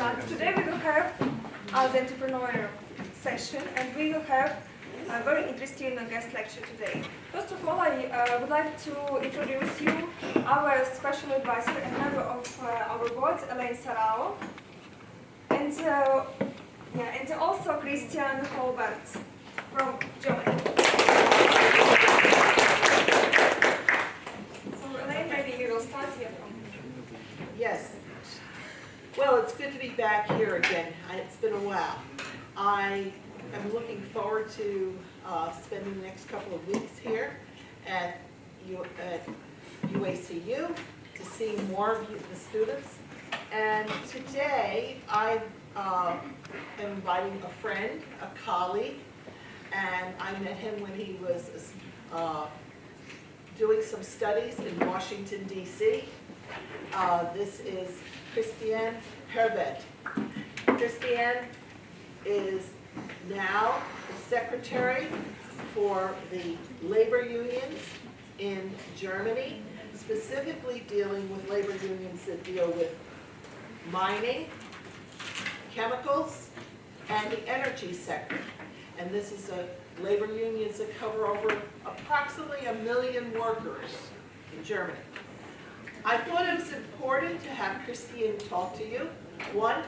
Today we will have the entrepreneur session, and we will have a very interesting guest lecture today. First of all, I would like to introduce you our special advisor and member of our board, Elaine Sarao, and also Christian Holbert from Germany. So Elaine, maybe we will start here from. Yes. Well, it's good to be back here again. It's been a while. I am looking forward to spending the next couple of weeks here at UACU to see more of the students. And today I am inviting a friend, a colleague, and I met him when he was doing some studies in Washington, D.C. This is Christian Holbert. Christian is now the secretary for the labor unions in Germany, specifically dealing with labor unions that deal with mining, chemicals, and the energy sector. And this is labor unions that cover over approximately 1 million workers in Germany. I thought it was important to have Christian talk to you. One,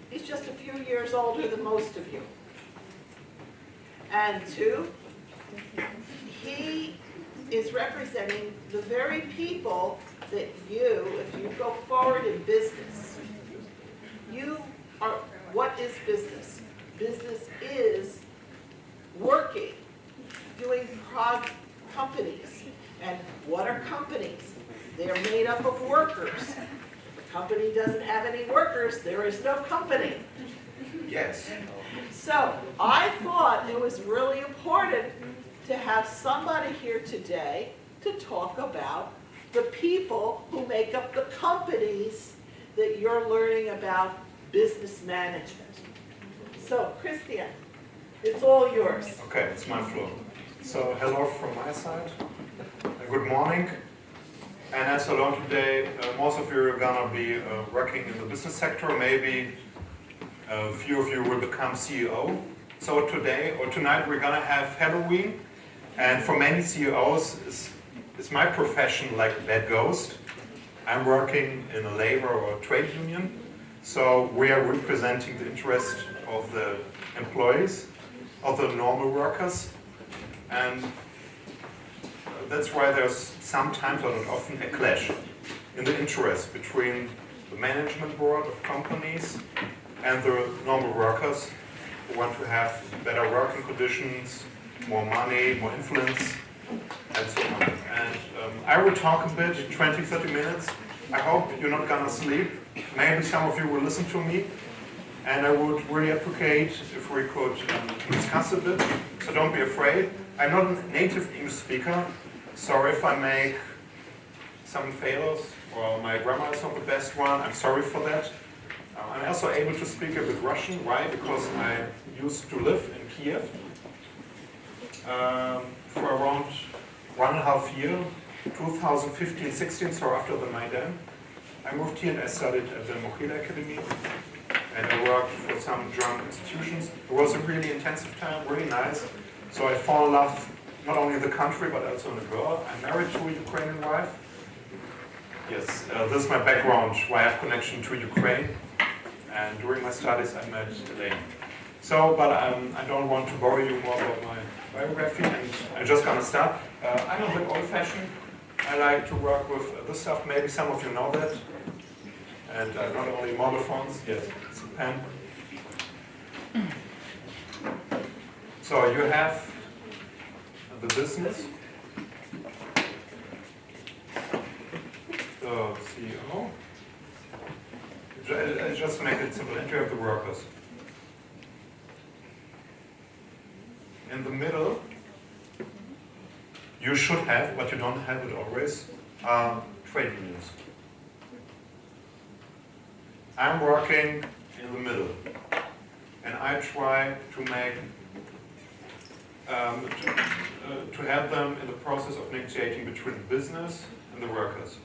he's just a few years older than most of you. And two, he is representing the very people that you, if you go forward in business, you are, what is business? Business is working, doing companies. And what are companies? They're made up of workers. If a company doesn't have any workers, there is no company. Yes. So I thought it was really important to have somebody here today to talk about the people who make up the companies that you're learning about business management. So, Christian, it's all yours. Okay, it's my floor. So, hello from my side. Good morning. And as I learned today, most of you are gonna be working in the business sector. Maybe a few of you will become CEO. So today or tonight we're gonna have Halloween. And for many CEOs, it's my profession like bad ghost. I'm working in a labor or trade union. So we are representing the interest of the employees, of the normal workers. And that's why there's sometimes, or not often, a clash in the interest between the management board of companies and the normal workers who want to have better working conditions, more money, more influence, and so on. And I will talk a bit, 20, 30 minutes. I hope you're not gonna sleep. Maybe some of you will listen to me. And I would really appreciate if we could discuss a bit. So don't be afraid. I'm not a native English speaker. Sorry if I make some failures or my grammar is not the best one. I'm sorry for that. I'm also able to speak a bit Russian. Why? Because I used to live in Kiev for around 1.5 years, 2015-16, so after the Maidan. I moved here and I studied at the Mochila Academy, and I worked for some German institutions. It was a really intensive time, really nice. So I fall in love not only in the country, but also in the girl. I'm married to a Ukrainian wife. Yes, this is my background, why I have connection to Ukraine. And during my studies, I met Elaine. So, but I don't want to bore you more about my biography, and I'm just gonna start. I'm a bit old-fashioned. I like to work with this stuff. Maybe some of you know that. And not only mobile phones, yes, it's a pen. So you have the business, the CEO. I just make it simple. And you have the workers. In the middle, you should have, but you don't have it always, trade unions. I'm working in the middle, and I try to make, to have them in the process of negotiating between the business and the workers.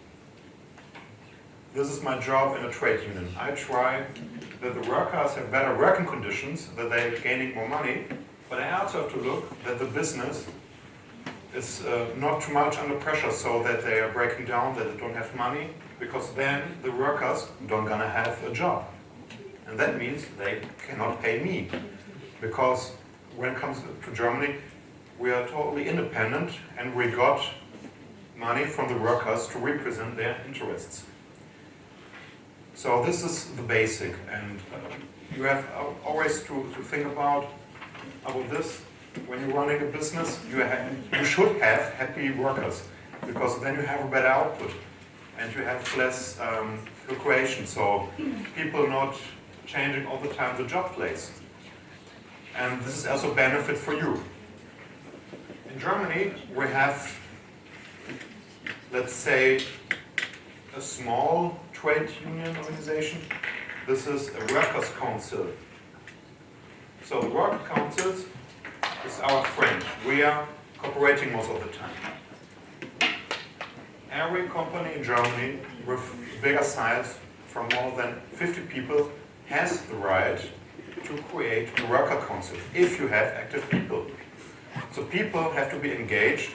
this is my job in a trade union. I try that the workers have better working conditions, that they're gaining more money, but I also have to look that the business is not too much under pressure so that they are breaking down, that they don't have money, because then the workers don't gonna have a job. And that means they cannot pay me. Because when it comes to Germany, we are totally independent and we got money from the workers to represent their interests. So this is the basic, and you have always to think about this. When you're running a business, you should have happy workers, because then you have a better output and you have less fluctuation, so people not changing all the time the job place. And this is also a benefit for you. In Germany, we have, let's say, a small trade union organization. This is a workers' council. So the workers' council is our friend. We are cooperating most of the time. Every company in Germany with a bigger size, from more than 50 people, has the right to create a worker council if you have active people. So people have to be engaged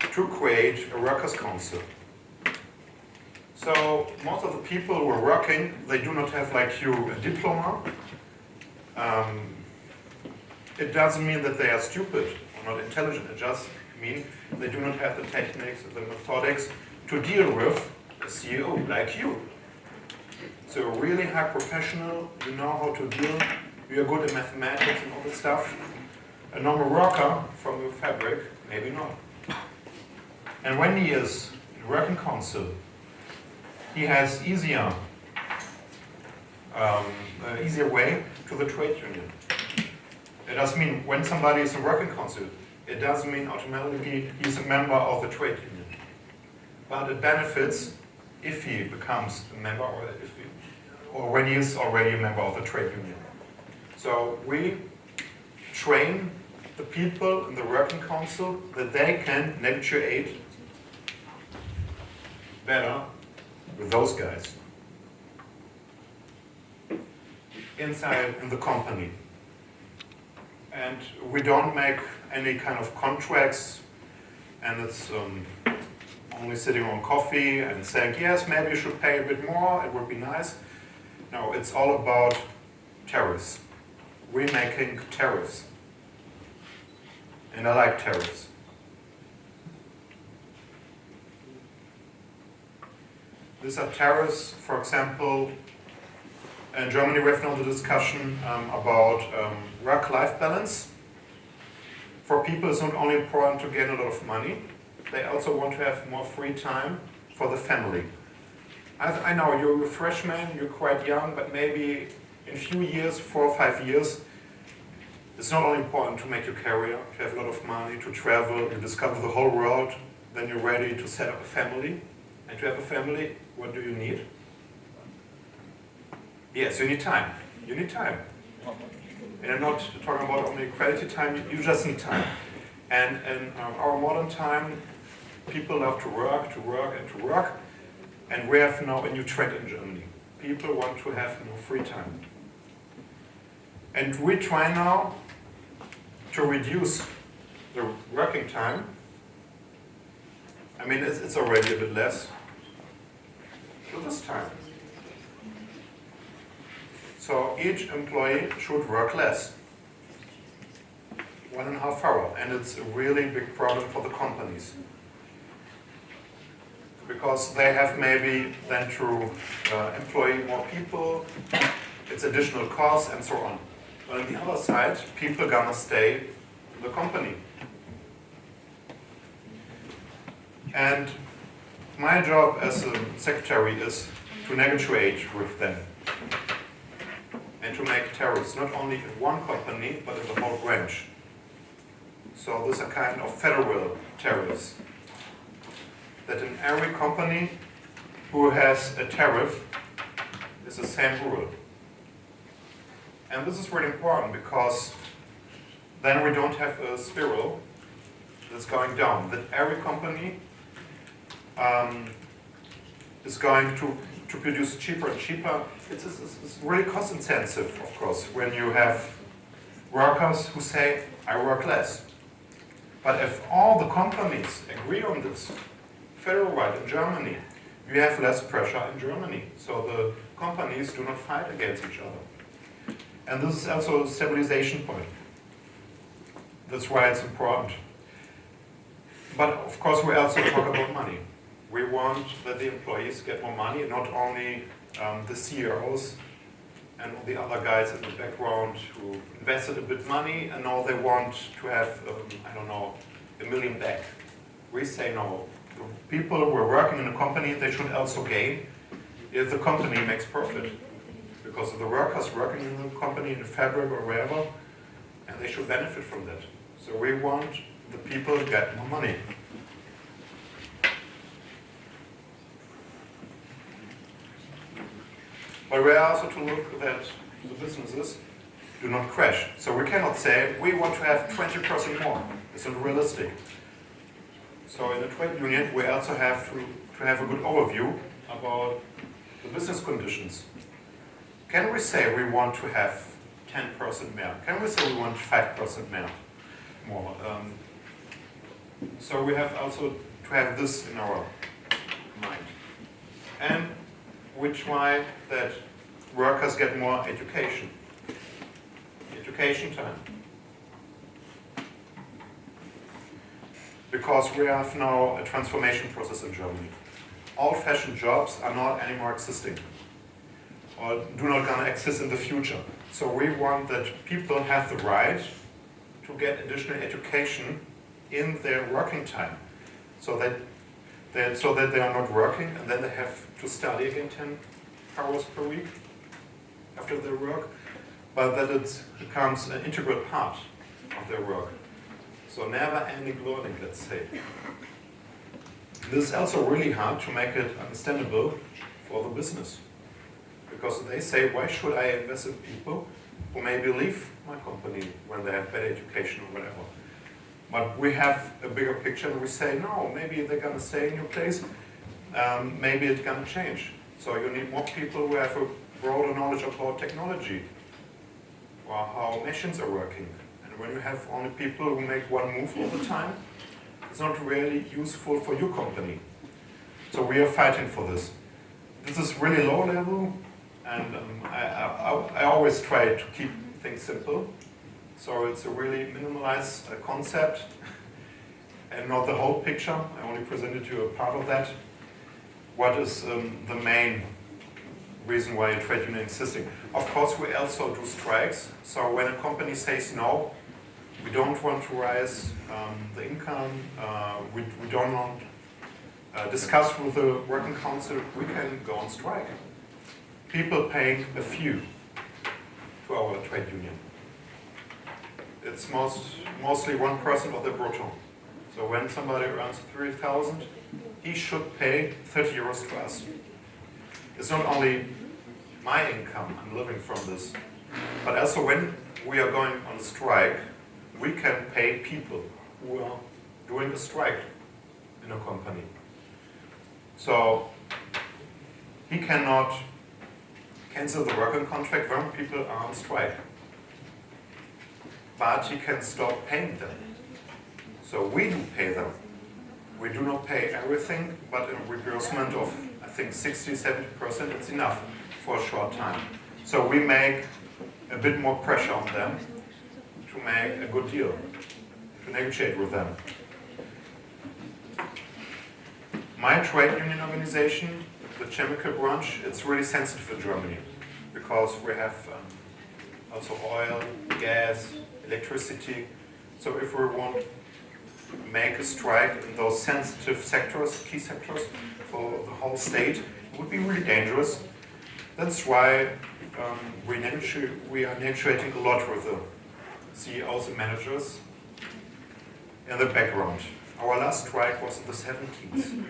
to create a workers council. So most of the people who are working, they do not have, like you, a diploma. It doesn't mean that they are stupid or not intelligent. It just means they do not have the techniques or the methodics to deal with a CEO like you. So a really high professional, you know how to deal, you're good at mathematics and all this stuff. A normal worker from the fabric, maybe not. And when he is in working council, he has easier way to the trade union. It doesn't mean when somebody is in working council, it doesn't mean automatically he's a member of the trade union. But it benefits if he becomes a member or when he is already a member of the trade union. So we train the people in the working council that they can negotiate better with those guys inside in the company. And we don't make any kind of contracts, and it's only sitting on coffee and saying, yes, maybe you should pay a bit more, it would be nice. No, it's all about tariffs. We're making tariffs. And I like tariffs. These are tariffs, for example, in Germany we have now the discussion about work-life balance. For people it's not only important to gain a lot of money, they also want to have more free time for the family. I know you're a freshman, you're quite young, but maybe in a few years, 4 or 5 years, it's not only important to make your career, to have a lot of money, to travel, you discover the whole world, then you're ready to set up a family. And to have a family, what do you need? Yes, you need time. You need time. And I'm not talking about only quality time, you just need time. And in our modern time, people love to work, and to work. And we have now a new trend in Germany. People want to have more free time. And we try now to reduce the working time. I mean, it's already a bit less to this time. So each employee should work less. 1.5 hours. And it's a really big problem for the companies. Because they have maybe then to employ more people, it's additional costs and so on. But on the other side, people are gonna stay in the company. And my job as a secretary is to negotiate with them and to make tariffs, not only in one company, but in the whole branch. So these are kind of federal tariffs. That in every company who has a tariff is the same rule. And this is really important because then we don't have a spiral that's going down. That every company is going to produce cheaper and cheaper. It's really cost intensive, of course, when you have workers who say, I work less. But if all the companies agree on this, federal-wide in Germany, you have less pressure in Germany. So the companies do not fight against each other. And this is also a stabilization point. That's why it's important. But of course, we also talk about money. We want that the employees get more money, not only the CEOs and all the other guys in the background who invested a bit money and now they want to have, I don't know, $1 million back. We say no. The people who are working in a company, they should also gain if the company makes profit. Because of the workers working in the company, in the fabric or wherever, and they should benefit from that. So we want the people to get more money. But we are also to look that the businesses do not crash. So we cannot say, we want to have 20% more. It's not realistic. So in a trade union, we also have to have a good overview about the business conditions. Can we say we want to have 10% more? Can we say we want 5% more? So we have also to have this in our mind. And we try that workers get more education. Education time. Because we have now a transformation process in Germany. Old-fashioned jobs are not anymore existing, or do not gonna exist in the future. So we want that people have the right to get additional education in their working time, so that they are not working and then they have to study again 10 hours per week after their work, but that it becomes an integral part of their work. So never-ending learning, let's say. This is also really hard to make it understandable for the business. Because they say, why should I invest in people who maybe leave my company when they have better education or whatever? But we have a bigger picture and we say, no, maybe they're going to stay in your place. Maybe it's going to change. So you need more people who have a broader knowledge about technology or how machines are working. And when you have only people who make one move all the time, it's not really useful for your company. So we are fighting for this. This is really low level, and I always try to keep things simple. So it's a really minimalized concept and not the whole picture. I only presented you a part of that. What is the main reason why a trade union is existing? Of course, we also do strikes. So when a company says no, we don't want to raise the income, we don't want to discuss with the working council, we can go on strike. People paying a fee to our trade union. It's mostly 1% of the brutto. So when somebody earns 3,000, he should pay 30 euros to us. It's not only my income, I'm living from this, but also when we are going on a strike, we can pay people who are doing a strike in a company. So he cannot cancel the working contract when people are on strike. But he can stop paying them. So we do pay them. We do not pay everything, but in reimbursement of, I think, 60–70%, it's enough for a short time. So we make a bit more pressure on them to make a good deal, to negotiate with them. My trade union organization, the chemical branch, it's really sensitive in Germany because we have also oil, gas, electricity. So if we want to make a strike in those sensitive sectors, key sectors for the whole state, it would be really dangerous. That's why we are negotiating a lot with the CEOs and managers in the background. Our last strike was in the 17th,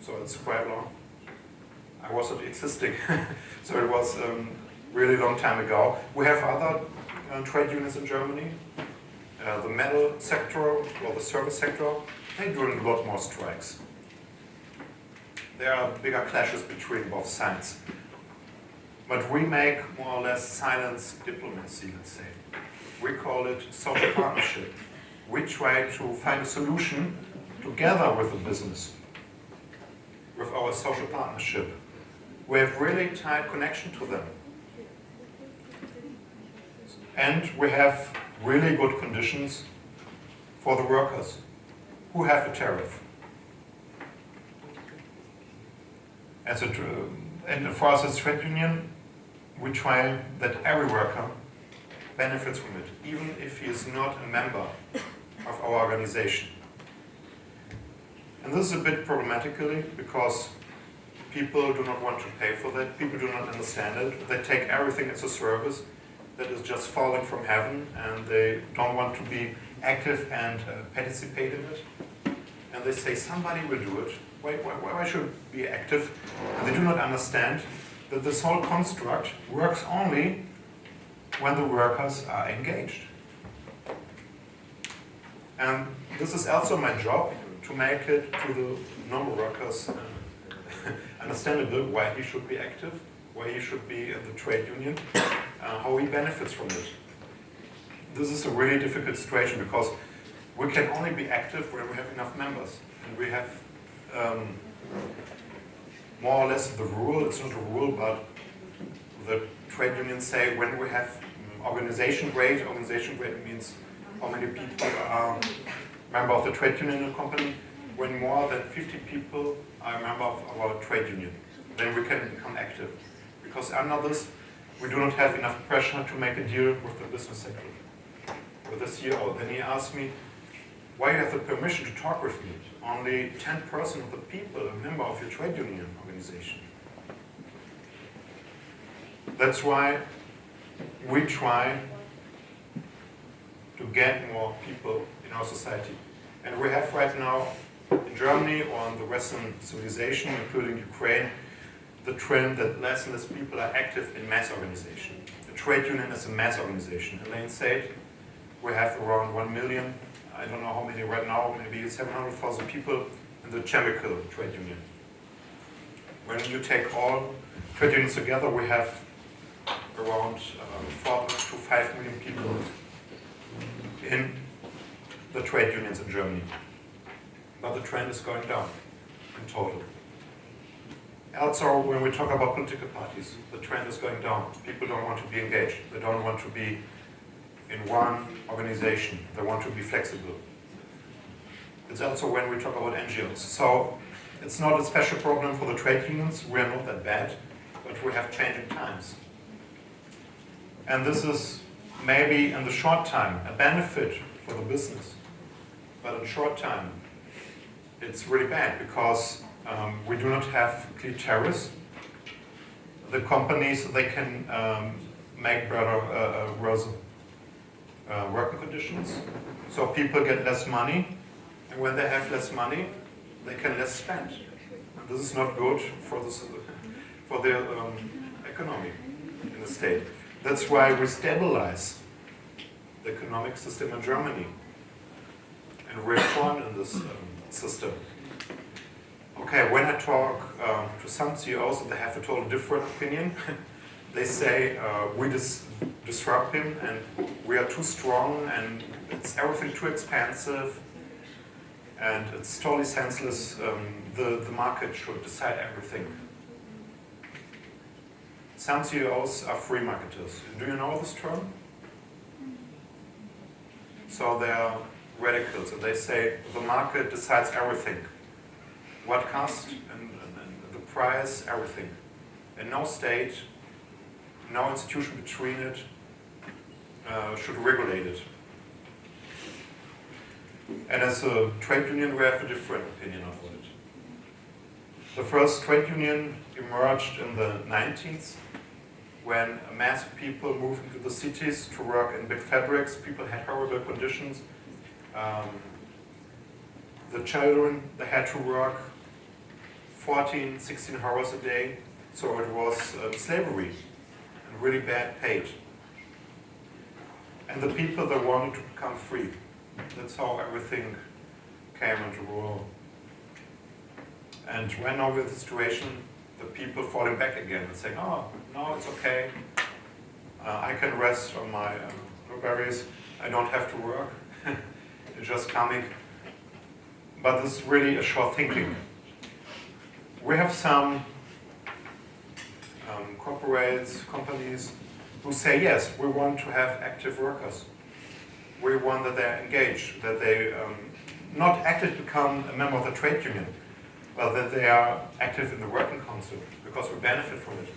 so it's quite long. I wasn't existing, so it was really long time ago. We have other trade unions in Germany. The metal sector or the service sector, they're doing a lot more strikes. there are bigger clashes between both sides. But we make more or less silence diplomacy, let's say. We call it social partnership. We try to find a solution together with the business, with our social partnership. We have really tight connection to them. And we have really good conditions for the workers who have a tariff. And for us as trade union, we try that every worker benefits from it, even if he is not a member of our organization. And this is a bit problematically because people do not want to pay for that, people do not understand it, they take everything as a service that is just falling from heaven, and they don't want to be active and participate in it. And they say somebody will do it, why should I be active? And they do not understand that this whole construct works only when the workers are engaged. And this is also my job, to make it to the normal workers understandable why he should be active, why he should be in the trade union, how he benefits from it. This is a really difficult situation because we can only be active when we have enough members. And we have more or less the rule, it's not a rule, but the trade unions say when we have organization grade means how many people are member of the trade union in a company. When more than 50 people are a member of our trade union, then we can become active. Because under this, we do not have enough pressure to make a deal with the business sector, with the CEO. Then he asked me, why you have the permission to talk with me? Only 10% of the people are a member of your trade union organization. That's why we try to get more people in our society. And we have right now in Germany or in the Western civilization, including Ukraine, the trend that less and less people are active in mass organization. The trade union is a mass organization. Elaine said we have around 1 million, I don't know how many right now, maybe 700,000 people in the chemical trade union. When you take all trade unions together, we have around 4 to 5 million people in the trade unions in Germany. But the trend is going down in total. Also, when we talk about political parties, the trend is going down. People don't want to be engaged. They don't want to be in one organization. They want to be flexible. It's also when we talk about NGOs. So it's not a special problem for the trade unions. We are not that bad, but we have changing times. And this is maybe in the short time a benefit for the business. But in short time, it's really bad because we do not have clear tariffs. The companies, they can make better working conditions. So people get less money. And when they have less money, they can less spend. And this is not good for the economy in the state. That's why we stabilize the economic system in Germany and reform in this system. Okay, when I talk to some CEOs, they have a totally different opinion. They say we disrupt him and we are too strong and it's everything too expensive and it's totally senseless. The market should decide everything. Some CEOs are free marketers. Do you know this term? So they are radicals and they say the market decides everything. What cost and the price, everything. And no state, no institution between it should regulate it. And as a trade union, we have a different opinion about it. The first trade union emerged in the 19th when a mass of people moved into the cities to work in big fabrics. People had horrible conditions. The children, they had to work 14, 16 hours a day. So it was slavery and really bad paid. And the people, they wanted to become free. That's how everything came into rule. And when now with the situation, the people falling back again and saying, oh, no, it's okay. I can rest on my blueberries. I don't have to work. It's just coming. But this is really a short thinking. We have some corporates, companies who say, yes, we want to have active workers. We want that they're engaged, that they not active become a member of the trade union, but that they are active in the working council because we benefit from it.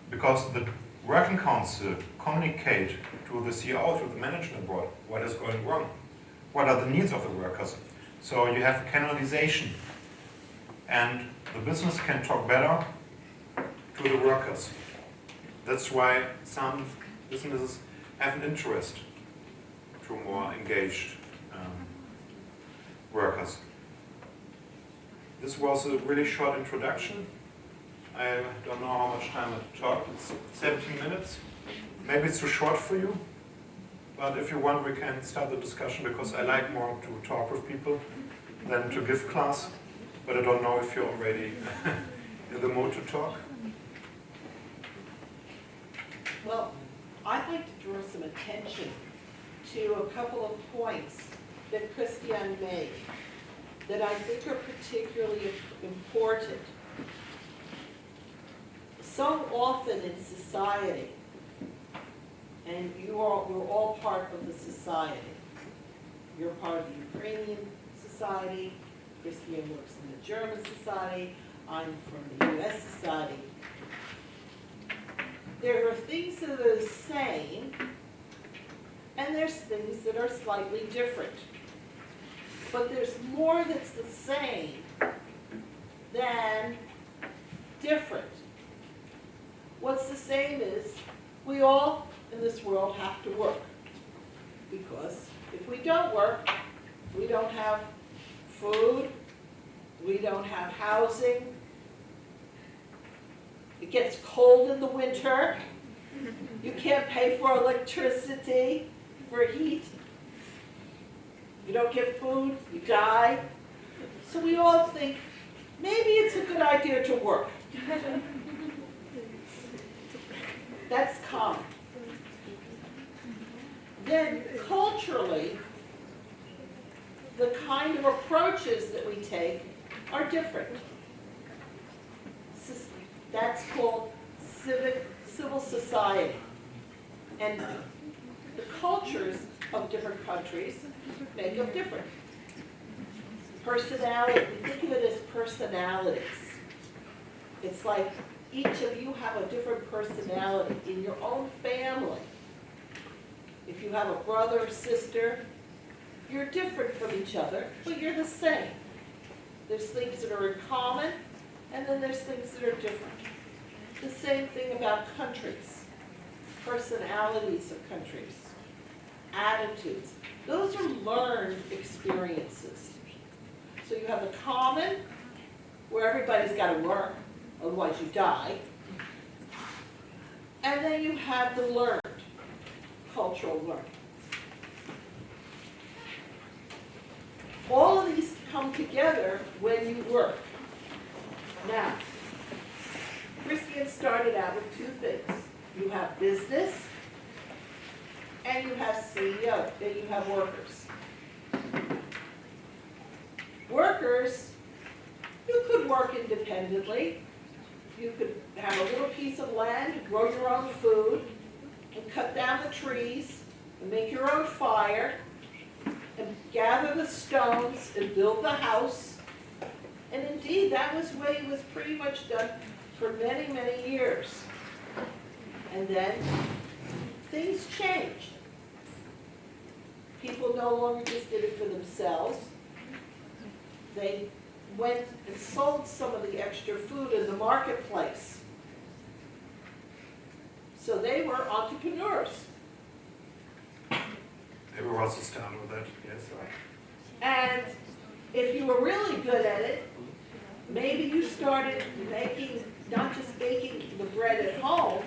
Because the working council communicate to the CEO, to the management board, what is going wrong, what are the needs of the workers. So you have canalization, and the business can talk better to the workers. That's why some businesses have an interest to more engaged workers. This was a really short introduction. I don't know how much time I talked. It's 17 minutes. Maybe it's too short for you, but if you want, we can start the discussion because I like more to talk with people than to give class. But I don't know if you're already in the mood to talk. Well, I'd like to draw some attention to a couple of points that Christian made that I think are particularly important. So often in society, and you're all part of the society. You're part of the Ukrainian society, Christian works in the German society, I'm from the US society. There are things that are the same, and there's things that are slightly different. But there's more that's the same than different. What's the same is we all in this world have to work. Because if we don't work, we don't have food, we don't have housing, it gets cold in the winter, you can't pay for electricity, for heat, you don't get food, you die. So we all think, maybe it's a good idea to work. That's common. Then culturally, the kind of approaches that we take are different. That's called civil society. And the cultures of different countries make them different. Personality, we think of it as personalities. It's like each of you have a different personality in your own family. If you have a brother or sister, you're different from each other, but you're the same. There's things that are in common, and then there's things that are different. The same thing about countries, personalities of countries, attitudes. Those are learned experiences. So you have the common, where everybody's got to work, otherwise you die. And then you have the learned, cultural learning. All of these come together when you work. Now, Christian started out with two things. You have business, and you have CEO, and you have workers. Workers, you could work independently. You could have a little piece of land, grow your own food, and cut down the trees, and make your own fire, and gather the stones, and build the house. And indeed, that was the way it was pretty much done for many, many years. And then things changed. People no longer just did it for themselves. They went and sold some of the extra food in the marketplace. So they were entrepreneurs. Everyone was astounded with that, yes. And if you were really good at it, maybe you started making, not just baking the bread at home,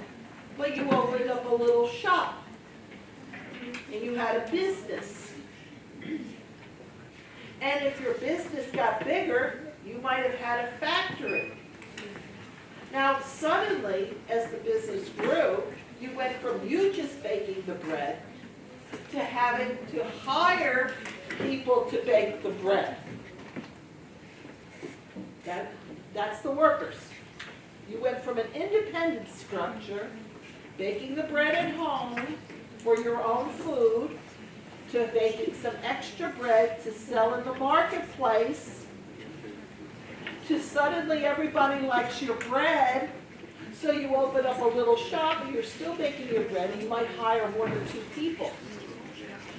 but you opened up a little shop. And you had a business. And if your business got bigger, You might have had a factory. Now, suddenly, as the business grew, you went from you just baking the bread to having to hire people to bake the bread. That's the workers. You went from an independent structure, baking the bread at home for your own food, to baking some extra bread to sell in the marketplace, to suddenly everybody likes your bread, so you open up a little shop and you're still baking your bread and you might hire 1 or 2 people.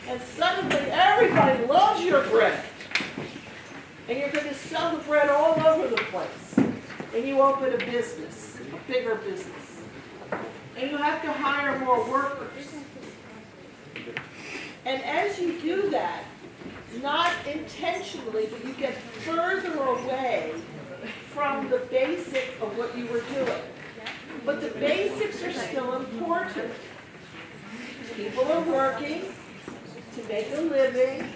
And suddenly everybody loves your bread. And you're going to sell the bread all over the place. And you open a business, a bigger business. And you have to hire more workers. And as you do that, not intentionally, but you get further away from the basic of what you were doing. But the basics are still important. People are working to make a living,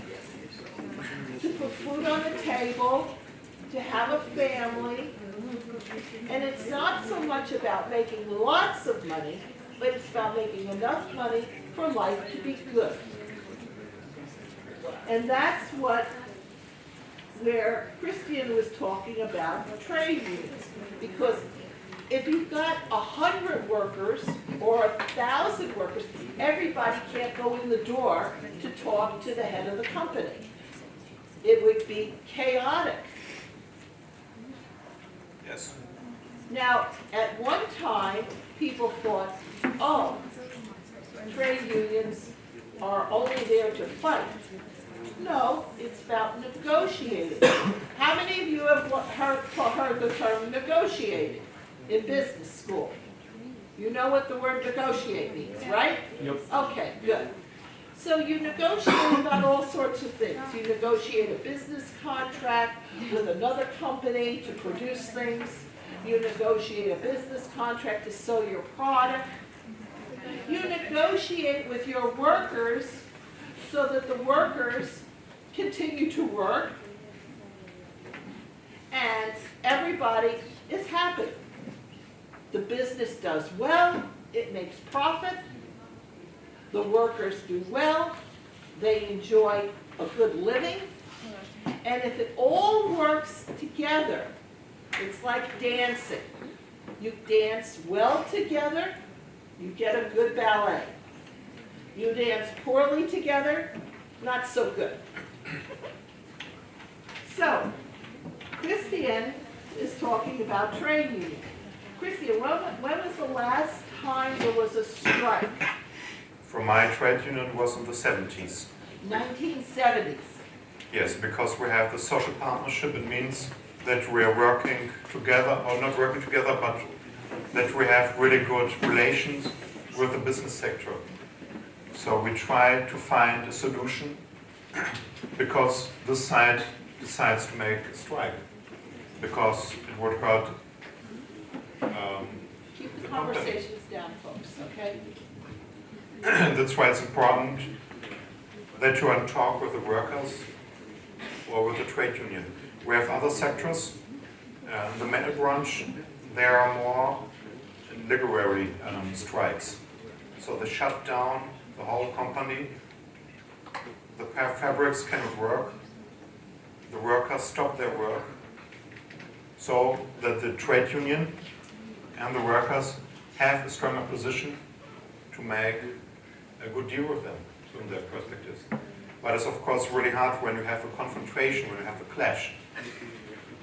to put food on the table, to have a family. And it's not so much about making lots of money, but it's about making enough money for life to be good. And that's where Christian was talking about trade unions. Because if you've got 100 workers or 1,000 workers, everybody can't go in the door to talk to the head of the company. It would be chaotic. Yes. Now, at one time, people thought, oh, trade unions are only there to fight. No, it's about negotiating. How many of you have heard the term negotiating in business school? You know what the word negotiate means, right? Yep. Okay, good. So you negotiate about all sorts of things. You negotiate a business contract with another company to produce things. You negotiate a business contract to sell your product. You negotiate with your workers so that the workers continue to work and everybody is happy. The business does well, it makes profit, the workers do well, they enjoy a good living, and if it all works together, it's like dancing. You dance well together, you get a good ballet. You dance poorly together, not so good. So, Christian is talking about trade unions. Christian, when was the last time there was a strike? For my trade union was in the 70s. 1970s. Yes, because we have the social partnership. It means that we are working together, or not working together, but that we have really good relations with the business sector. So we try to find a solution because this side decides to make a strike because it would hurt Keep the conversations down, folks, okay? That's why it's important that you want to talk with the workers or with the trade union. We have other sectors. The metal branch, there are more literary strikes. So they shut down the whole company. The fabrics cannot work. The workers stop their work. So that the trade union and the workers have a stronger position to make a good deal with them from their perspectives. But it's of course really hard when you have a confrontation, when you have a clash.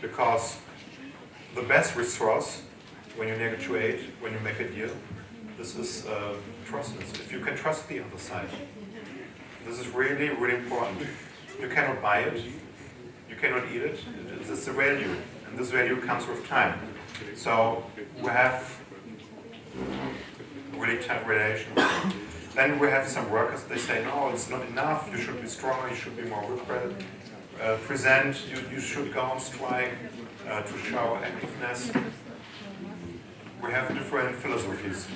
Because the best resource when you negotiate, when you make a deal, this is trust. If you can trust the other side. This is really, really important. You cannot buy it, you cannot eat it, it's a value, and this value comes with time. So we have really tight relations. Then we have some workers, they say, no, it's not enough, you should be stronger, you should be more present, you should go on strike to show activeness. We have different philosophies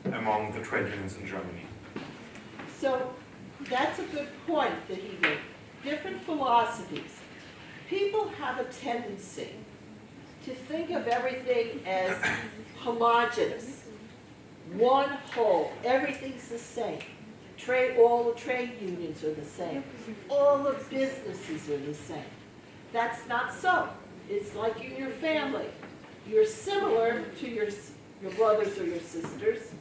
among the trade unions in Germany. So that's a good point that he made. Different philosophies. People have a tendency to think of everything as homogeneous, one whole, everything's the same. All the trade unions are the same. All the businesses are the same. That's not so. It's like in your family. You're similar to your brothers or your sisters,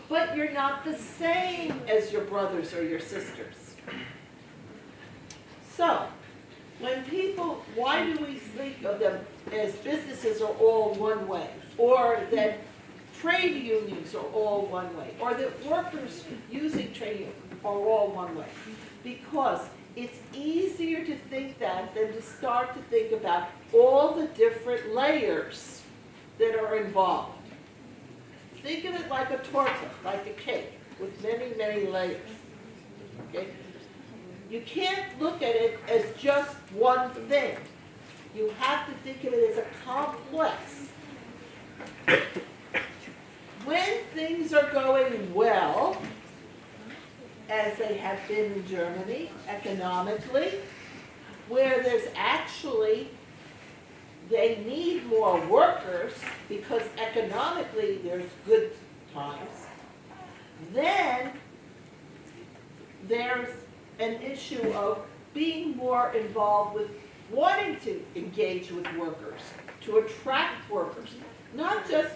but you're not the same as your brothers or your sisters. So, when people, why do we think of them as businesses are all one way, or that trade unions are all one way, or that workers using trade unions are all one way? Because it's easier to think that than to start to think about all the different layers that are involved. Think of it like a torta, like a cake, with many, many layers. Okay? You can't look at it as just one thing. You have to think of it as a complex. When things are going well, as they have been in Germany, economically, where there's actually, they need more workers because economically there's good times, then there's an issue of being more involved with wanting to engage with workers, to attract workers, not just,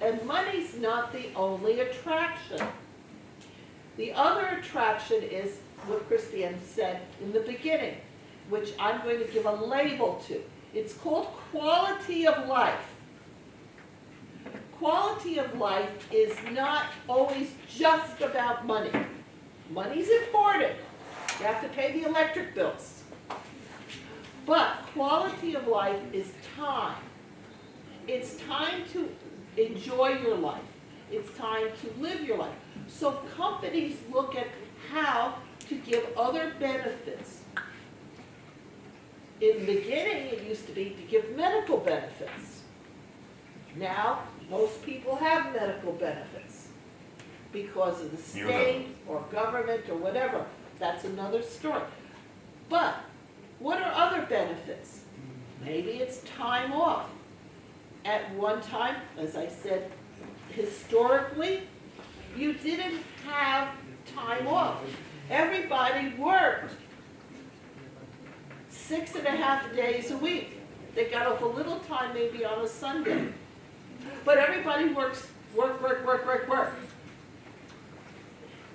and money's not the only attraction. The other attraction is what Christiane said in the beginning, which I'm going to give a label to. It's called quality of life. Quality of life is not always just about money. Money's important. You have to pay the electric bills. But quality of life is time. It's time to enjoy your life. It's time to live your life. So companies look at how to give other benefits. In the beginning, it used to be to give medical benefits. Now, most people have medical benefits because of the state or government or whatever. That's another story. But what are other benefits? Maybe it's time off. At one time, as I said, historically, you didn't have time off. Everybody worked 6.5 days a week. They got off a little time maybe on a Sunday. But everybody works, work.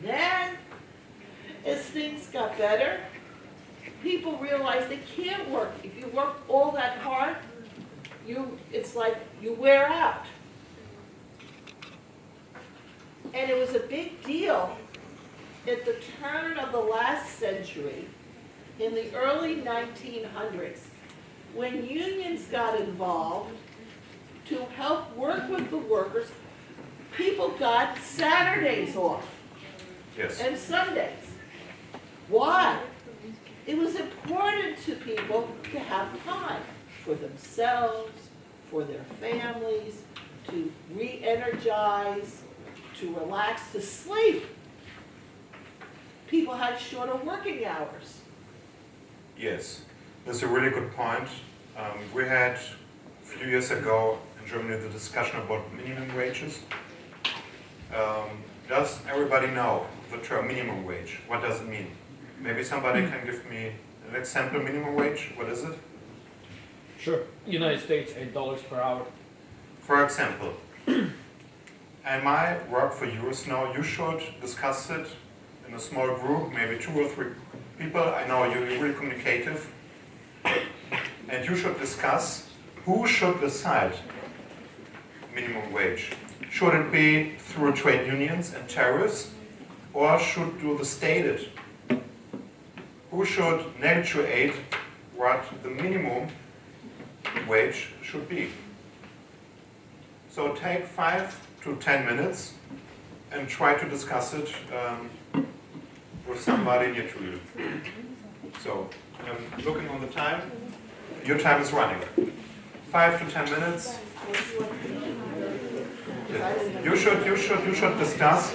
Then, as things got better, people realized they can't work. If you work all that hard, it's like you wear out. And it was a big deal at the turn of the last century, in the early 1900s, when unions got involved to help work with the workers. People got Saturdays off. Yes. And Sundays. Why? It was important to people to have time for themselves, for their families, to re-energize, to relax, to sleep. People had shorter working hours. Yes, that's a really good point. We had a few years ago in Germany the discussion about minimum wages. Does everybody know the term minimum wage? What does it mean? Maybe somebody can give me an example. Minimum wage, what is it? Sure. United States, $8 per hour. For example, and my work for you is now, you should discuss it in a small group, maybe 2 or 3 people. I know you're really communicative. And you should discuss who should decide minimum wage. Should it be through trade unions and tariffs, or should do the state it? Who should negotiate what the minimum wage should be? So take 5 to 10 minutes and try to discuss it with somebody near to you. So I'm looking on the time. Your time is running. 5 to 10 minutes. You should discuss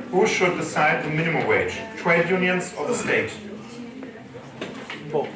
who should decide the minimum wage, trade unions or the state. Both.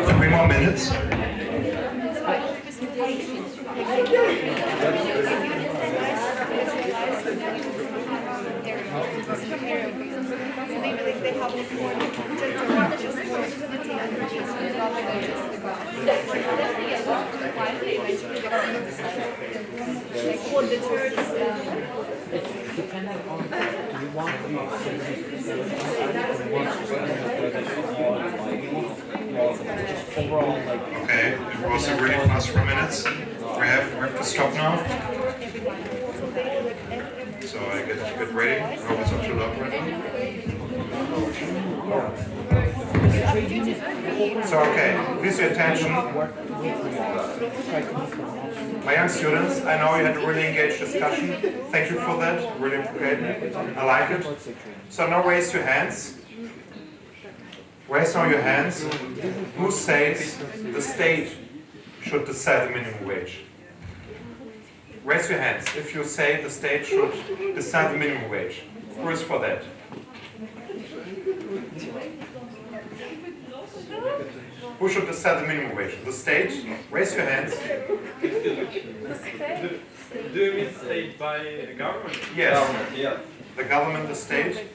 Three more minutes. Okay, it was a really fast 4 minutes. We have to stop now. So I get ready. I hope it's not too loud right now. So okay, please pay attention. My young students, I know you had a really engaged discussion. Thank you for that, really great. I like it. So now raise your hands. Raise now your hands. Who says the state should decide the minimum wage? Raise your hands if you say the state should decide the minimum wage. Who is for that? Who should decide the minimum wage? The state? Raise your hands. Do you mean state by the government? Yes. Yeah. The government, the state?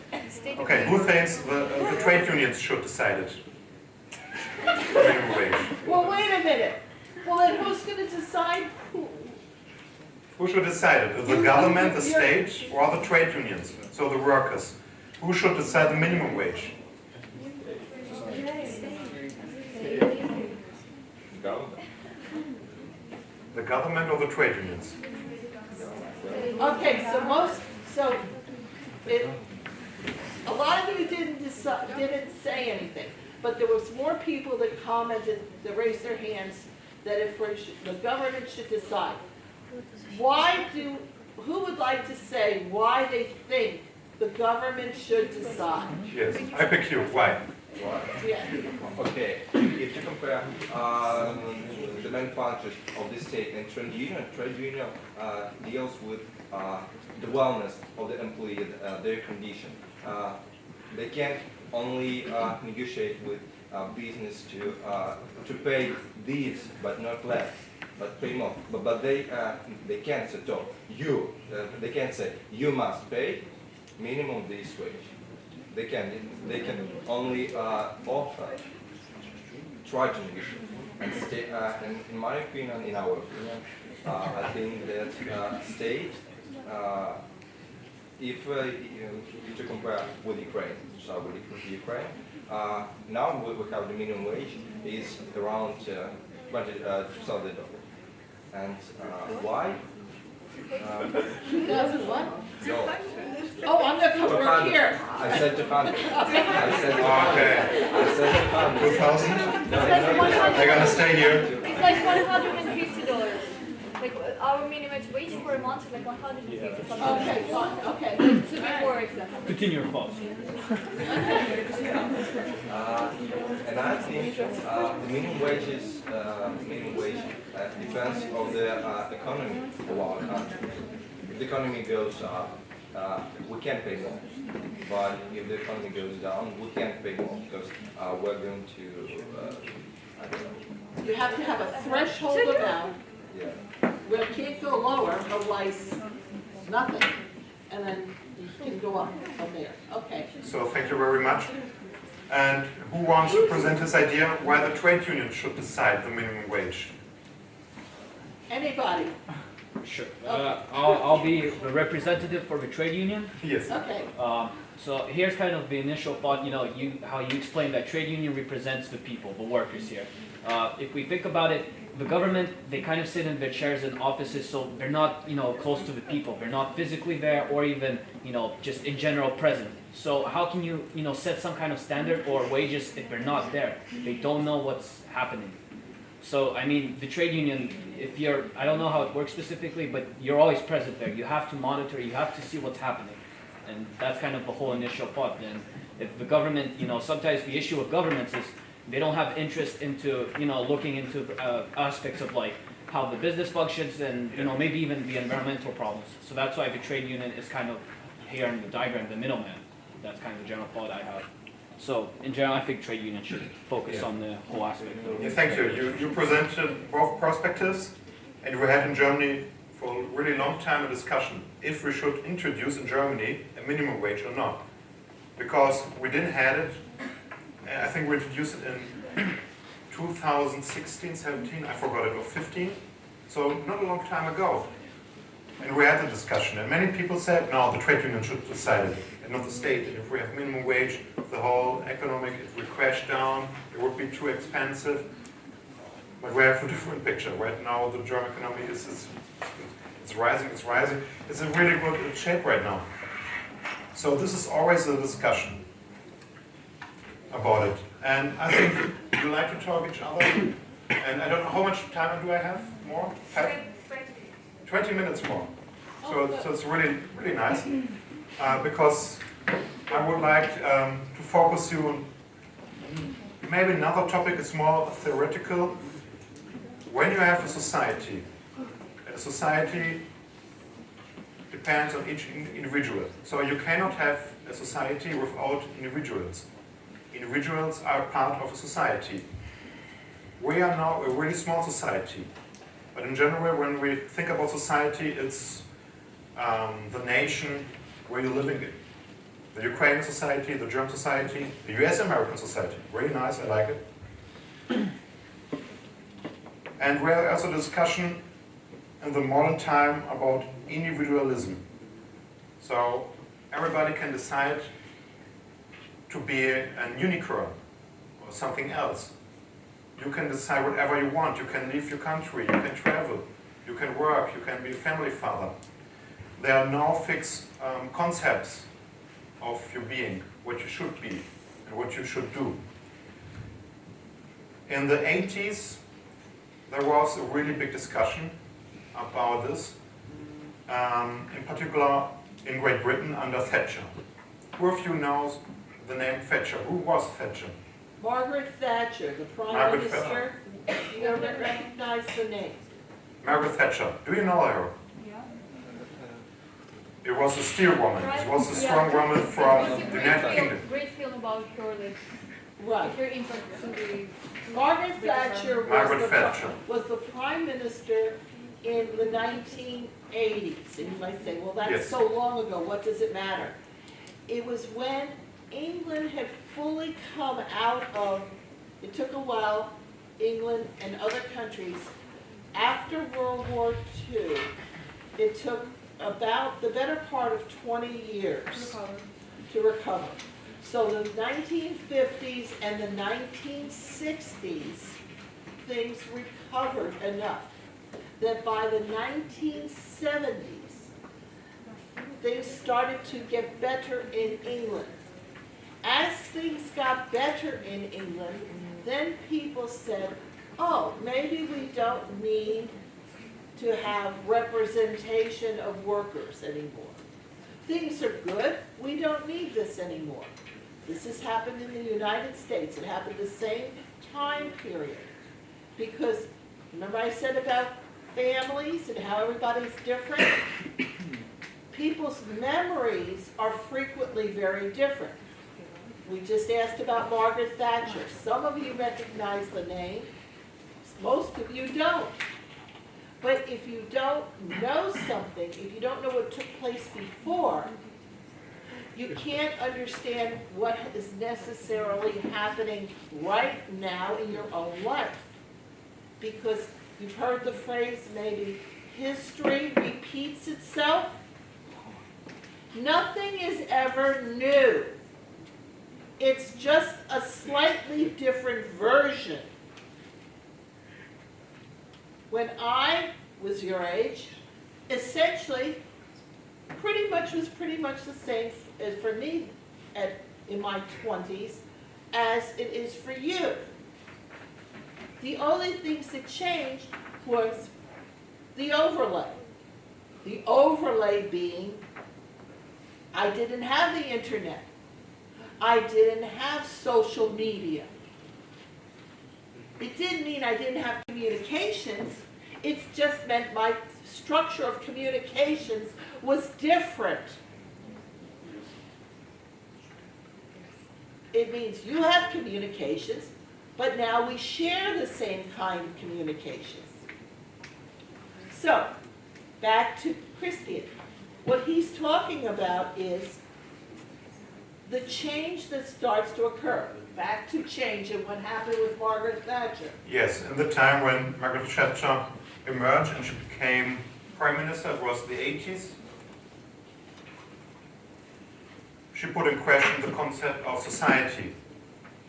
Okay, who thinks the trade unions should decide it? Minimum wage. Well, wait a minute. Well, then who's going to decide who? Who should decide it? The government, the state, or the trade unions? So the workers. Who should decide the minimum wage? The government or the trade unions? Okay, so a lot of you didn't didn't say anything. But there was more people that commented, that raised their hands, that if the government should decide. Who would like to say why they think the government should decide? Yes, I pick you. Why? Yeah. Okay, if you compare the main functions of the state and trade union deals with the wellness of the employee, their condition. They can only negotiate with business to pay this, but not less, but pay more. But they can't say, they can't say you must pay minimum this wage. They can only offer, try to negotiate. And in my opinion, in our opinion, I think that state, if you compare with Ukraine, so with Ukraine, now we have the minimum wage is around $20,000. And why? 2000 what? No. Oh, I'm going to work here. I said 200. Okay. I said 200. 2,000? No, They're gonna stay here. It's like $150. Like our minimum wage for a month is like $150. Okay, fine, okay. To be more exact. Continue your thoughts. And I think the minimum wage depends on the economy of our country. If the economy goes up, we can pay more. But if the economy goes down, we can't pay more because we're going to, I don't know. You have to have a threshold amount Yeah. where it can't go lower, otherwise nothing. And then you can go up from there. Okay. So thank you very much. And who wants to present his idea why the trade union should decide the minimum wage? Anybody? Sure. I'll be the representative for the trade union. Yes. Okay. So here's kind of the initial thought, how you explained that trade union represents the people, the workers here. If we think about it, the government, they kind of sit in their chairs in offices, so they're not, close to the people. They're not physically there or even, just in general present. So how can you, set some kind of standard or wages if they're not there? They don't know what's happening. So, I mean, the trade union, I don't know how it works specifically, but you're always present there. You have to monitor, you have to see what's happening. And that's kind of the whole initial thought. And if the government, sometimes the issue with governments is they don't have interest into, looking into aspects of like how the business functions and, maybe even the environmental problems. So that's why the trade union is kind of here in the diagram, the middleman. That's kind of the general thought I have. So in general, I think trade union should focus on the whole aspect. Yeah, thank you. You presented both perspectives, and we had in Germany for a really long time a discussion if we should introduce in Germany a minimum wage or not. Because we didn't have it. I think we introduced it in 2016, 17, I forgot it, or 15. So not a long time ago. And we had the discussion, and many people said, no, the trade union should decide it, and not the state. And if we have minimum wage, the whole economic, it will crash down, it would be too expensive. But we have a different picture. Right now, the German economy is rising, it's rising. It's in really good shape right now. So this is always a discussion about it. And I think you like to talk each other. And I don't know, how much time do I have more? 20 minutes more. So it's really, really nice. Because I would like to focus you on maybe another topic is more theoretical. When you have a society depends on each individual. So you cannot have a society without individuals. Individuals are part of a society. We are now a really small society. But in general, when we think about society, it's the nation where you're living in. The Ukrainian society, the German society, the US-American society. Really nice, I like it. And we have also a discussion in the modern time about individualism. So everybody can decide to be a unicorn or something else. You can decide whatever you want. You can leave your country, you can travel, you can work, you can be a family father. There are no fixed concepts of your being, what you should be. and what you should do. In the 80s, there was a really big discussion about this, in particular in Great Britain under Thatcher. Who of you knows the name Thatcher? Who was Thatcher? Margaret Thatcher, the Prime Margaret Minister. You don't recognize the name. Margaret Thatcher. Do you know her? It was a steel woman. It was a strong woman from There's a the great United film, Kingdom. great film about her, like, Right. her impact to the. Margaret Thatcher Margaret Thatcher. was the Prime Minister in the 1980s. And you might say, well, that's Yes. so long ago, what does it matter? It was when England had fully come out of, it took a while, England and other countries, after World War II, it took about the better part of 20 years to recover. So the 1950s and the 1960s, things recovered enough that by the 1970s, things started to get better in England. As things got better in England, then people said, oh, maybe we don't need to have representation of workers anymore. Things are good, we don't need this anymore. This has happened in the United States. It happened the same time period. Because, remember I said about families and how everybody's different? People's memories are frequently very different. We just asked about Margaret Thatcher. Some of you recognize the name, most of you don't. But if you don't know something, if you don't know what took place before, you can't understand what is necessarily happening right now in your own life. Because you've heard the phrase, maybe, history repeats itself. Nothing is ever new. It's just a slightly different version. When I was your age, essentially, was pretty much the same as for me in my 20s as it is for you. The only things that changed was the overlay. The overlay being, I didn't have the internet. I didn't have social media. It didn't mean I didn't have communications. It just meant my structure of communications was different. It means you have communications, but now we share the same kind of communications. So, back to Christian. What he's talking about is the change that starts to occur. Back to change and what happened with Margaret Thatcher. Yes, in the time when Margaret Thatcher emerged and she became Prime Minister, it was the 80s. She put in question the concept of society.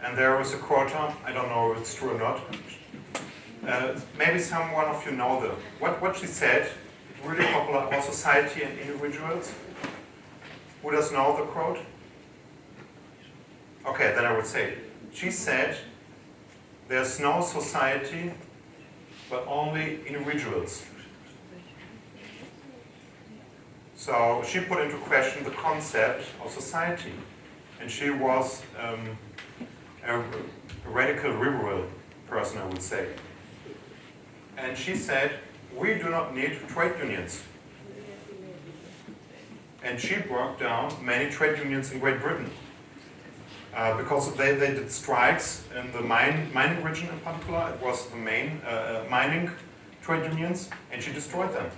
And there was a quota, I don't know if it's true or not. Maybe someone of you know them. What she said, really popular about society and individuals. Who does know the quote? Okay, then I would say, she said, there's no society, but only individuals. So she put into question the concept of society. And she was a radical liberal person, I would say. And she said, we do not need trade unions. And she broke down many trade unions in Great Britain. Because they did strikes in the mining region in particular. It was the main mining trade unions, and she destroyed them.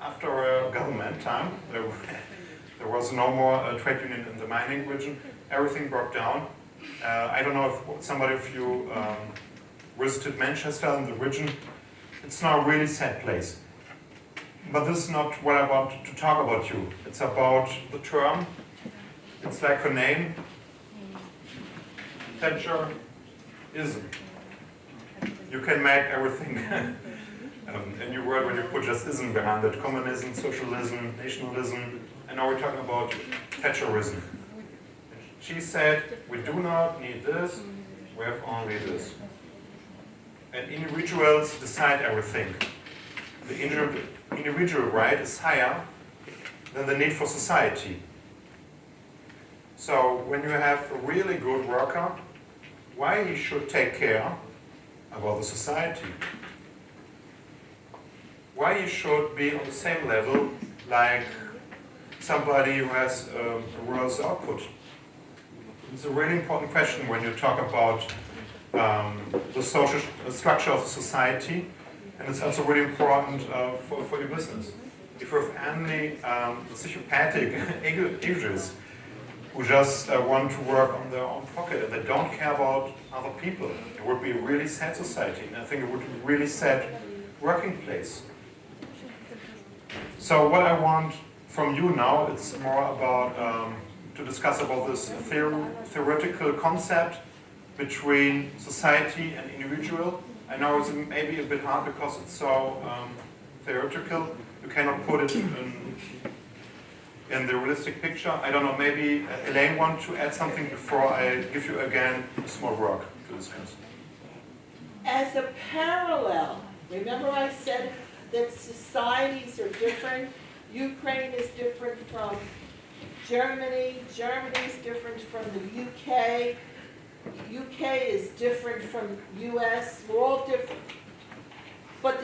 After government time, there was no more trade union in the mining region. Everything broke down. I don't know if somebody of you visited Manchester in the region. It's now a really sad place. But this is not what I want to talk about you. It's about the term. It's like her name. Thatcherism. You can make everything a new word when you put just ism behind it. Communism, socialism, nationalism, and now we're talking about Thatcherism. She said, we do not need this, we have only this. And individuals decide everything. The individual right is higher than the need for society. So when you have a really good worker, why he should take care about the society? Why he should be on the same level like somebody who has a worse output? It's a really important question when you talk about the social structure of society, and it's also really important for your business. If you have only psychopathic egoists who just want to work on their own pocket and they don't care about other people, it would be a really sad society, and I think it would be a really sad working place. So what I want from you now, it's more about to discuss about this theoretical concept between society and individual. I know it's maybe a bit hard because it's so theoretical. You cannot put it in the realistic picture. I don't know, maybe Elaine wants to add something before I give you again a small work to discuss. As a parallel, remember I said that societies are different. Ukraine is different from Germany. Germany is different from the UK. UK is different from US. We're all different. But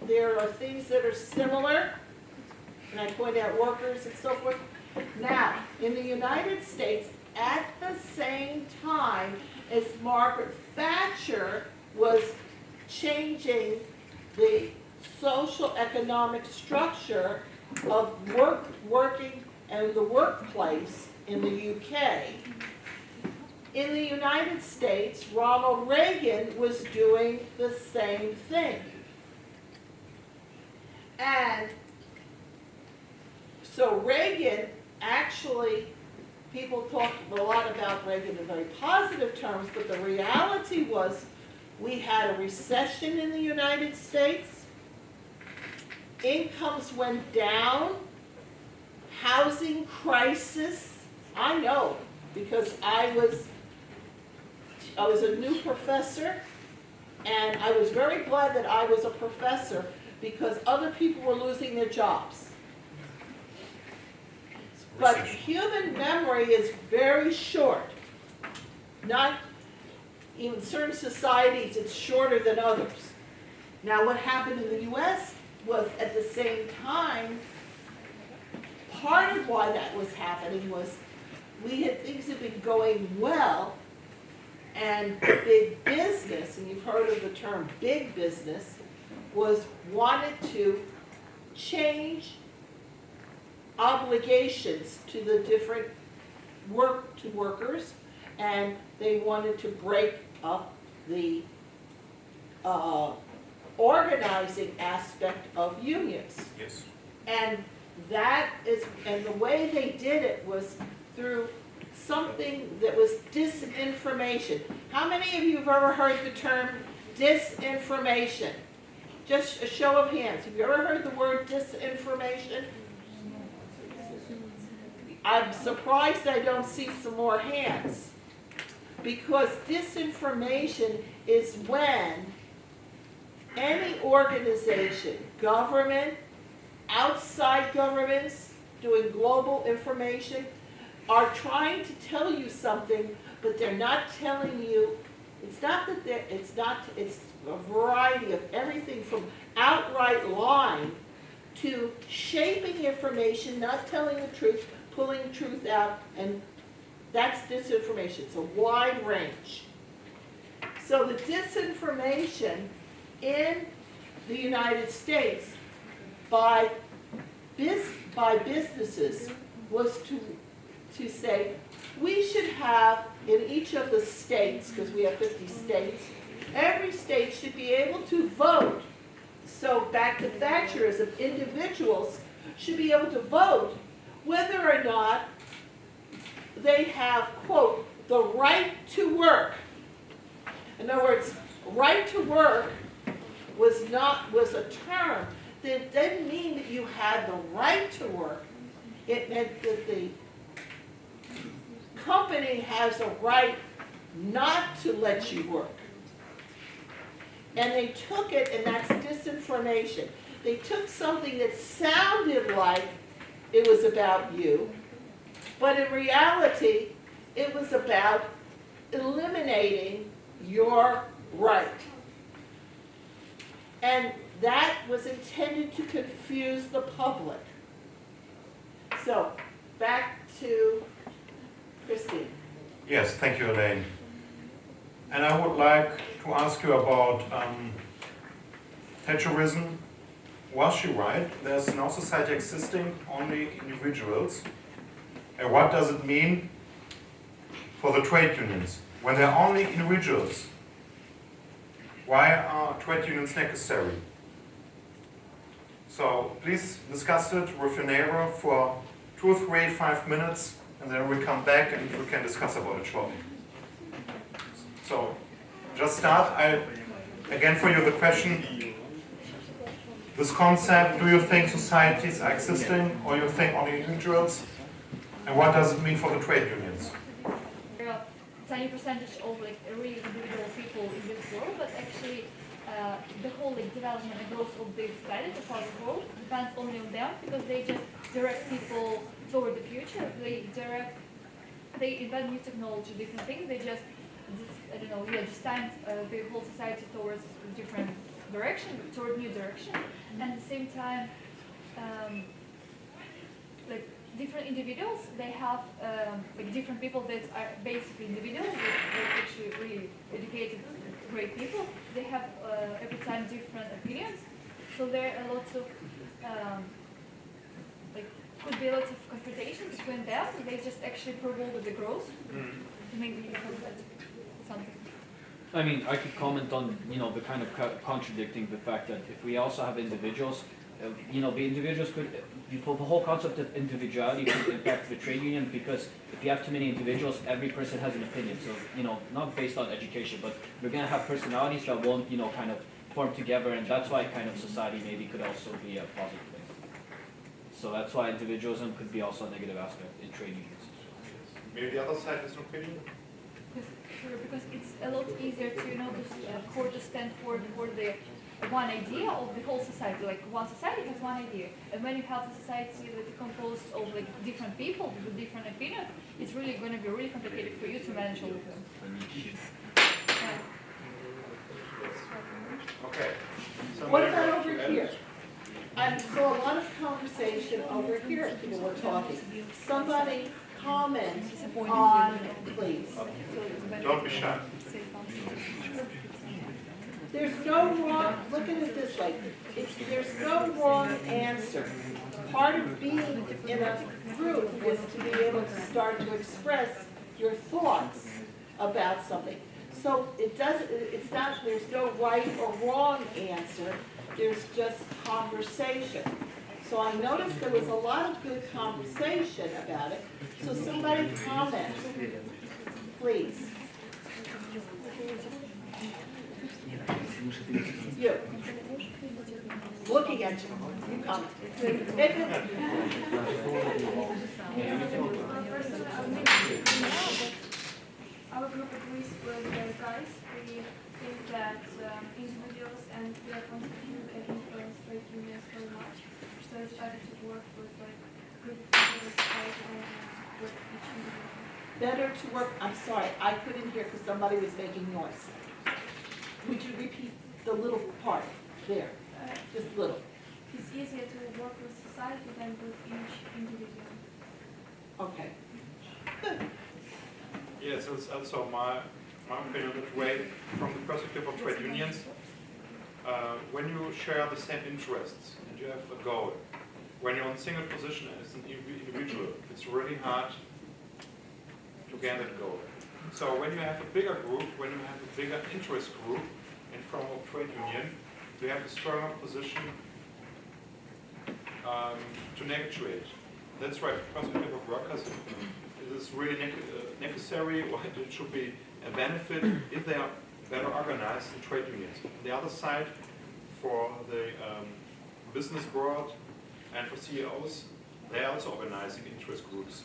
there are things that are similar, and I point out workers and so forth. Now, in the United States, at the same time as Margaret Thatcher was changing the social economic structure of working and the workplace in the UK, in the United States, Ronald Reagan was doing the same thing. And so Reagan, actually, people talk a lot about Reagan in very positive terms, but the reality was we had a recession in the United States, incomes went down, housing crisis. I know, because I was a new professor, and I was very glad that I was a professor because other people were losing their jobs. But human memory is very short. Not in certain societies, it's shorter than others. Now, what happened in the US was at the same time, part of why that was happening was things had been going well, and big business, and you've heard of the term big business, wanted to change obligations to the different workers, and they wanted to break up the organizing aspect of unions. Yes. And the way they did it was through something that was disinformation. How many of you have ever heard the term disinformation? Just a show of hands. Have you ever heard the word disinformation? I'm surprised I don't see some more hands. Because disinformation is when any organization, government, outside governments, doing global information, are trying to tell you something, but they're not telling you. It's a variety of everything from outright lying to shaping information, not telling the truth, pulling truth out, and that's disinformation. It's a wide range. So the disinformation in the United States by businesses was to say, we should have in each of the states, because we have 50 states, every state should be able to vote. So back to Thatcherism, individuals should be able to vote whether or not they have, quote, the right to work. In other words, right to work was a term that didn't mean that you had the right to work. It meant that the company has a right not to let you work. And they took it, and that's disinformation. They took something that sounded like it was about you, but in reality, it was about eliminating your right. And that was intended to confuse the public. So, back to Christine. Yes, thank you, Elaine. And I would like to ask you about Thatcherism. Was she right? There's no society existing, only individuals. And what does it mean for the trade unions? When there are only individuals, why are trade unions necessary? So please discuss it with your neighbor for 2, 3, 5 minutes, and then we come back and we can discuss about it shortly. So just start. Again, for you the question, this concept, do you think societies are existing, or you think only individuals? And what does it mean for the trade unions? There are tiny percentage of like really individual people in this world, but actually the whole like development and growth of the society, the part of the world, depends only on them, because they just direct people toward the future. They invent new technology, different things. They just I don't know, stand the whole society towards a different direction, toward new direction. And at the same time, like different individuals, they have like different people that are basically individuals, they're actually really educated, great people. They have every time different opinions. So there are lots of like could be lots of confrontations between them. They just actually promote the growth. Maybe something. I mean, I could comment on, the kind of contradicting the fact that if we also have individuals, the individuals could, the whole concept of individuality could impact the trade union, because if you have too many individuals, every person has an opinion. So, not based on education, but we're going to have personalities that won't, kind of form together, and that's why kind of society maybe could also be a positive thing. So that's why individualism could be also a negative aspect in trade unions. Maybe the other side has an opinion? Because it's a lot easier to stand for the one idea of the whole society. Like one society has one idea, and when you have a society that is composed of like different people with different opinions, it's really going to be really complicated for you to manage all of them. Yeah. Okay. What about over here? I saw a lot of conversation over here, people were talking. Somebody comment on, please. Don't be shy. There's no wrong, look at it this way, there's no wrong answer. Part of being in a group is to be able to start to express your thoughts about something. So it's not, there's no right or wrong answer, there's just conversation. So I noticed there was a lot of good conversation about it. So somebody comment, please. You. Looking at you. You comment. Our group agrees with the guys. We think that individuals and their constitution can influence trade unions very much. So it's better to work with like good people and with each individual. Better to work, I'm sorry, I couldn't hear because somebody was making noise. Would you repeat the little part there? Just little. It's easier to work with society than with each individual. Okay. Good. Yes, it's also my opinion that way, from the perspective of trade unions, when you share the same interests and you have a goal, when you're in single position as an individual, it's really hard to gain that goal. So when you have a bigger group, when you have a bigger interest group in form of trade union, you have a stronger position to negotiate. That's right, from the perspective of workers, it is really necessary, or it should be a benefit if they are better organized in trade unions. On the other side, for the business world and for CEOs, they are also organizing interest groups.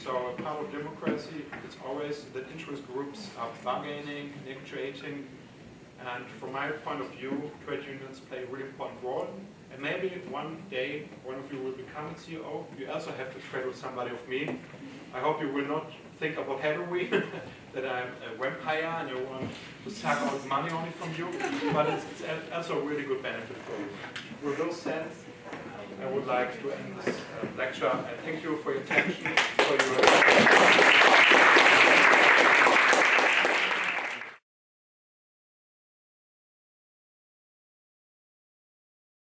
So part of democracy, it's always that interest groups are bargaining, negotiating, and from my point of view, trade unions play a really important role. And maybe one day, one of you will become a CEO. You also have to trade with somebody of me. I hope you will not think about Halloween, that I'm a vampire and I want to suck all the money only from you, but it's also a really good benefit for you. With those sense, I would like to end this lecture. I thank you for your attention, for your